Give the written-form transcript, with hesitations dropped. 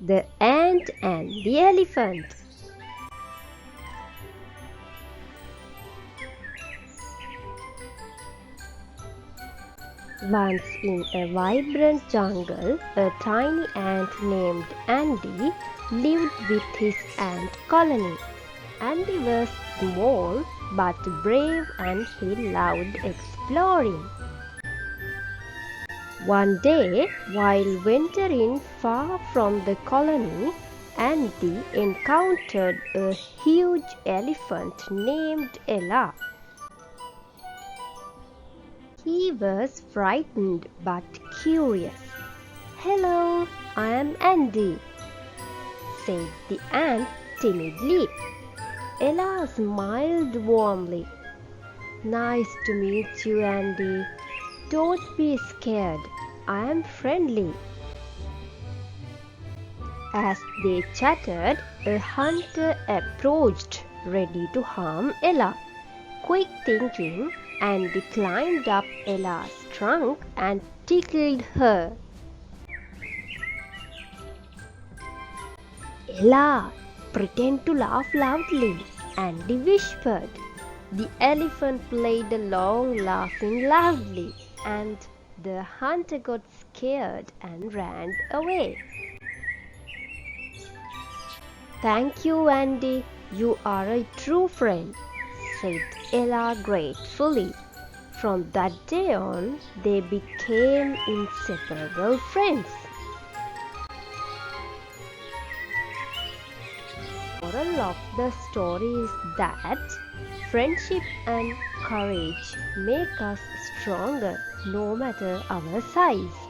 The Ant and the Elephant. Once in a vibrant jungle, a tiny ant named Andy lived with his ant colony. Andy was small but brave and he loved exploring. One day, while venturing far from the colony, Andy encountered a huge elephant named Ella. He was frightened but curious. "Hello, I am Andy," said the ant timidly. Ella smiled warmly. "Nice to meet you, Andy. Don't be scared. I am friendly." As they chatted, a hunter approached, ready to harm Ella. Quick thinking, Andy climbed up Ella's trunk and tickled her. "Ella, pretend to laugh loudly," Andy whispered. The elephant played along, laughing loudly, and the hunter got scared and ran away. "Thank you, Andy. You are a true friend," said Ella gratefully. From that day on, they became inseparable friends. The moral of the story is that friendship and courage make us stronger no matter our size.